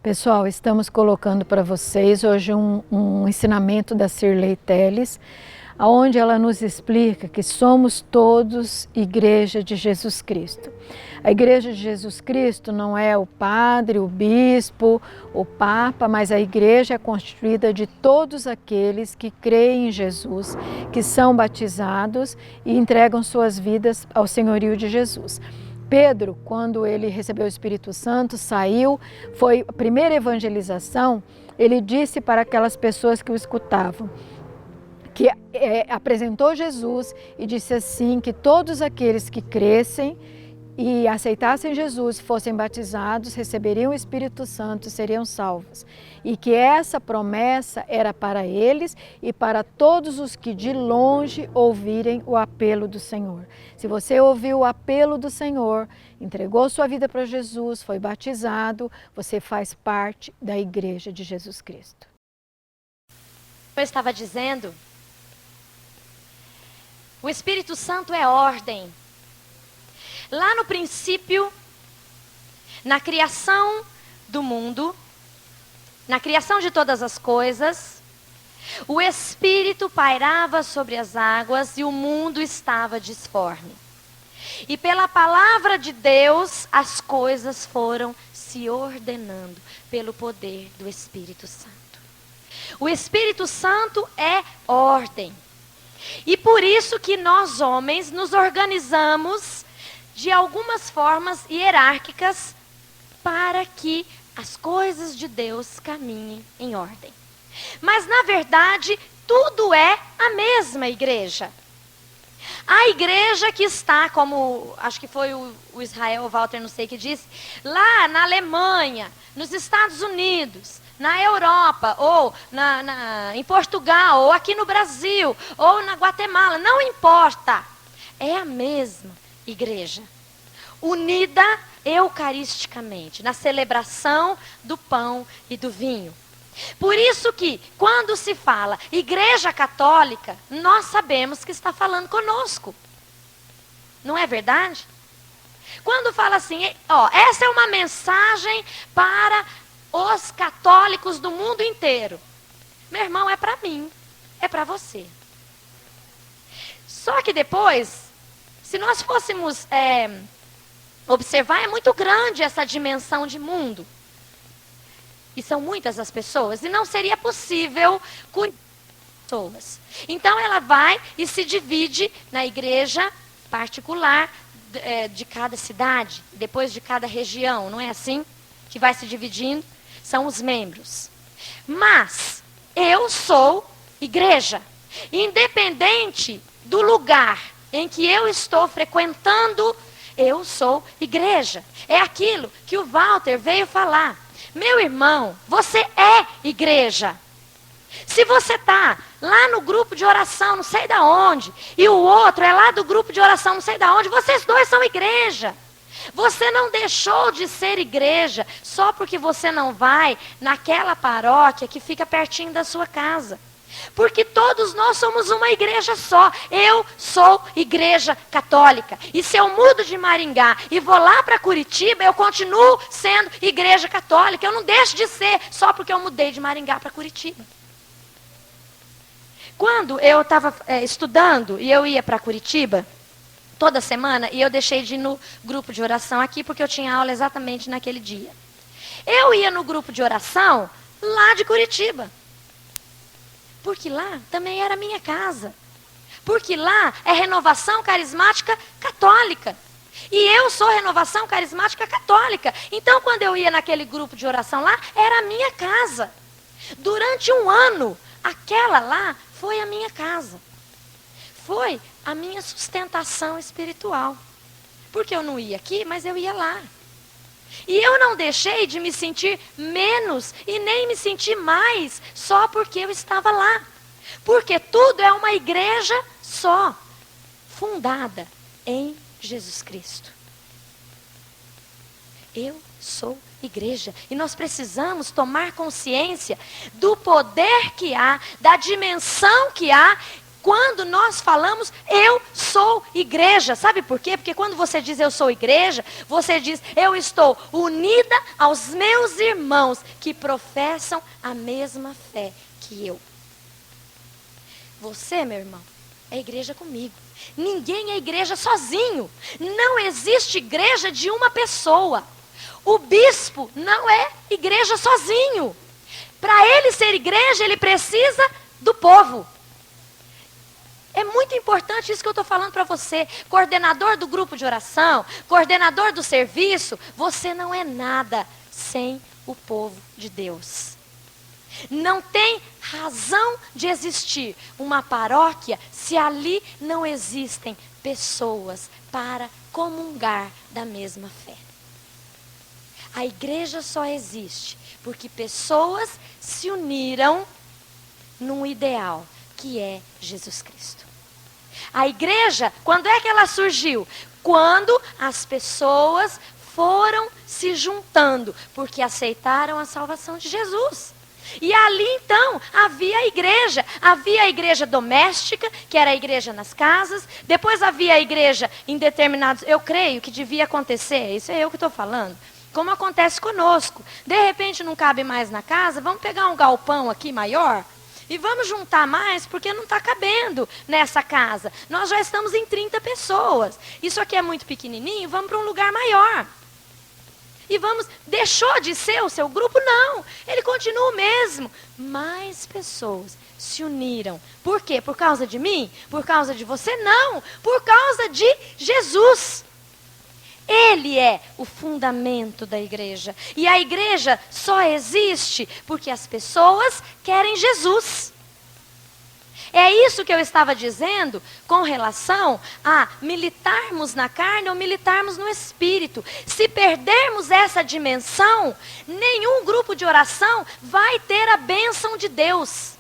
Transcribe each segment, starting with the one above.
Pessoal, estamos colocando para vocês hoje um ensinamento da Shirley Telles, onde ela nos explica que somos todos Igreja de Jesus Cristo. A Igreja de Jesus Cristo não é o padre, o bispo, o papa, mas a Igreja é constituída de todos aqueles que creem em Jesus, que são batizados e entregam suas vidas ao senhorio de Jesus. Pedro, quando ele recebeu o Espírito Santo, saiu, foi a primeira evangelização, ele disse para aquelas pessoas que o escutavam, que apresentou Jesus e disse assim, que todos aqueles que crescem e aceitassem Jesus, fossem batizados, receberiam o Espírito Santo e seriam salvos. E que essa promessa era para eles e para todos os que de longe ouvirem o apelo do Senhor. Se você ouviu o apelo do Senhor, entregou sua vida para Jesus, foi batizado, você faz parte da Igreja de Jesus Cristo. Eu estava dizendo, o Espírito Santo é ordem. Lá no princípio, na criação do mundo, na criação de todas as coisas, o Espírito pairava sobre as águas e o mundo estava disforme. E pela palavra de Deus, as coisas foram se ordenando pelo poder do Espírito Santo. O Espírito Santo é ordem. E por isso que nós homens nos organizamos de algumas formas hierárquicas para que as coisas de Deus caminhem em ordem. Mas, na verdade, tudo é a mesma igreja. A igreja que está, como acho que foi o Israel Walter, não sei que disse, lá na Alemanha, nos Estados Unidos, na Europa, ou em Portugal, ou aqui no Brasil, ou na Guatemala, não importa. É a mesma igreja, unida eucaristicamente, na celebração do pão e do vinho. Por isso que, quando se fala Igreja Católica, nós sabemos que está falando conosco. Não é verdade? Quando fala assim, essa é uma mensagem para os católicos do mundo inteiro. Meu irmão, é para mim, é para você. Só que depois, se nós fôssemos observar, é muito grande essa dimensão de mundo. E são muitas as pessoas, e não seria possível cuidar das pessoas. Então ela vai e se divide na igreja particular de cada cidade, depois de cada região, não é assim? Que vai se dividindo, são os membros. Mas eu sou igreja, independente do lugar em que eu estou frequentando, eu sou igreja. É aquilo que o Walter veio falar. Meu irmão, você é igreja. Se você está lá no grupo de oração, não sei da onde, e o outro é lá do grupo de oração, não sei da onde, vocês dois são igreja. Você não deixou de ser igreja só porque você não vai naquela paróquia que fica pertinho da sua casa. Porque todos nós somos uma igreja só. Eu sou igreja católica. E se eu mudo de Maringá e vou lá para Curitiba, eu continuo sendo igreja católica. Eu não deixo de ser só porque eu mudei de Maringá para Curitiba. Quando eu estava estudando e eu ia para Curitiba, toda semana, e eu deixei de ir no grupo de oração aqui, porque eu tinha aula exatamente naquele dia. Eu ia no grupo de oração lá de Curitiba. Porque lá também era minha casa. Porque lá é renovação carismática católica. E eu sou renovação carismática católica. Então, quando eu ia naquele grupo de oração lá, era a minha casa. Durante um ano, aquela lá foi a minha casa. Foi a minha sustentação espiritual. Porque eu não ia aqui, mas eu ia lá. E eu não deixei de me sentir menos e nem me sentir mais só porque eu estava lá. Porque tudo é uma igreja só, fundada em Jesus Cristo. Eu sou igreja. E nós precisamos tomar consciência do poder que há, da dimensão que há quando nós falamos, eu sou igreja. Sabe por quê? Porque quando você diz eu sou igreja, você diz eu estou unida aos meus irmãos que professam a mesma fé que eu. Você, meu irmão, é igreja comigo. Ninguém é igreja sozinho. Não existe igreja de uma pessoa. O bispo não é igreja sozinho. Para ele ser igreja, ele precisa do povo. É muito importante isso que eu estou falando para você. Coordenador do grupo de oração, coordenador do serviço, você não é nada sem o povo de Deus. Não tem razão de existir uma paróquia se ali não existem pessoas para comungar da mesma fé. A igreja só existe porque pessoas se uniram num ideal que é Jesus Cristo. A igreja, quando é que ela surgiu? Quando as pessoas foram se juntando porque aceitaram a salvação de Jesus. E ali então havia a igreja doméstica, que era a igreja nas casas, depois havia a igreja em determinados, eu creio que devia acontecer, isso é eu que estou falando, como acontece conosco, de repente não cabe mais na casa, vamos pegar um galpão aqui maior, e vamos juntar mais, porque não está cabendo nessa casa, nós já estamos em 30 pessoas, isso aqui é muito pequenininho, vamos para um lugar maior. E deixou de ser o seu grupo? Não, ele continua o mesmo. Mais pessoas se uniram. Por quê? Por causa de mim? Por causa de você? Não, por causa de Jesus. Ele é o fundamento da igreja. E a igreja só existe porque as pessoas querem Jesus. É isso que eu estava dizendo com relação a militarmos na carne ou militarmos no espírito. Se perdermos essa dimensão, nenhum grupo de oração vai ter a bênção de Deus.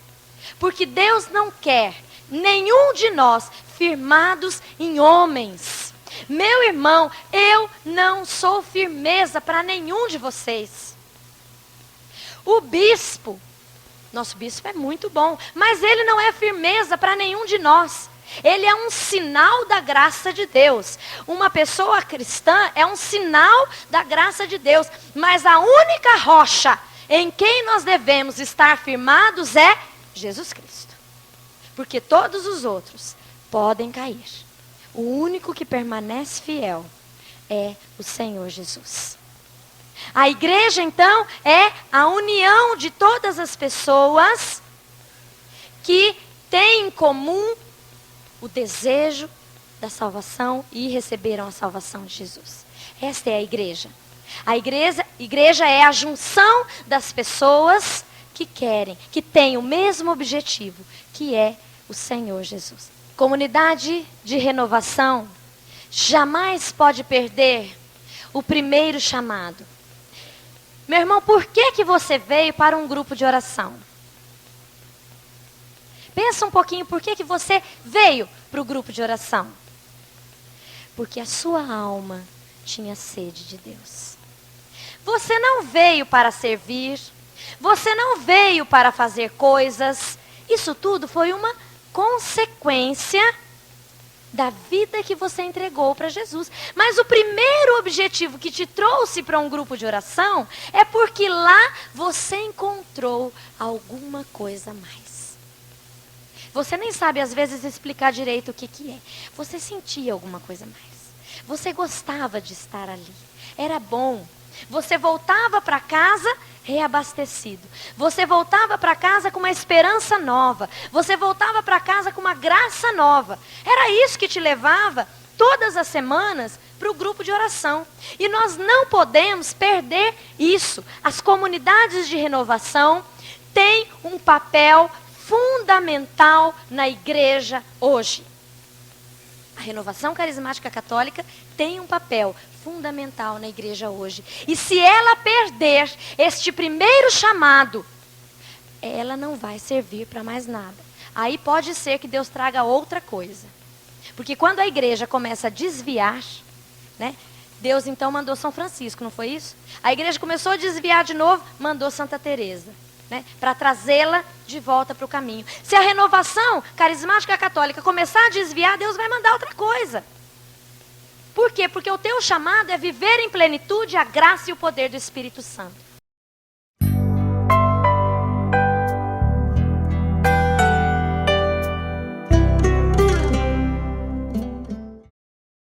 Porque Deus não quer nenhum de nós firmados em homens. Meu irmão, eu não sou firmeza para nenhum de vocês. O bispo, nosso bispo é muito bom, mas ele não é firmeza para nenhum de nós. Ele é um sinal da graça de Deus. Uma pessoa cristã é um sinal da graça de Deus. Mas a única rocha em quem nós devemos estar firmados é Jesus Cristo. Porque todos os outros podem cair. O único que permanece fiel é o Senhor Jesus. A igreja, então, é a união de todas as pessoas que têm em comum o desejo da salvação e receberam a salvação de Jesus. Esta é a igreja. A igreja é a junção das pessoas que querem, que têm o mesmo objetivo, que é o Senhor Jesus. Comunidade de renovação jamais pode perder o primeiro chamado. Meu irmão, por que você veio para um grupo de oração? Pensa um pouquinho, por que você veio para o grupo de oração? Porque a sua alma tinha sede de Deus. Você não veio para servir, você não veio para fazer coisas. Isso tudo foi uma consequência da vida que você entregou para Jesus. Mas o primeiro objetivo que te trouxe para um grupo de oração é porque lá você encontrou alguma coisa a mais. Você nem sabe às vezes explicar direito o que é. Você sentia alguma coisa a mais. Você gostava de estar ali. Era bom. Você voltava para casa reabastecido. Você voltava para casa com uma esperança nova. Você voltava para casa com uma graça nova. Era isso que te levava todas as semanas para o grupo de oração. E nós não podemos perder isso. As comunidades de renovação têm um papel fundamental na igreja hoje. A renovação carismática católica tem um papel fundamental na igreja hoje. E se ela perder este primeiro chamado, ela não vai servir para mais nada. Aí pode ser que Deus traga outra coisa. Porque quando a igreja começa a desviar, né? Deus então mandou São Francisco, não foi isso? A igreja começou a desviar de novo, mandou Santa Teresa. né, para trazê-la de volta para o caminho. Se a renovação carismática católica começar a desviar, Deus vai mandar outra coisa. Por quê? Porque o teu chamado é viver em plenitude a graça e o poder do Espírito Santo.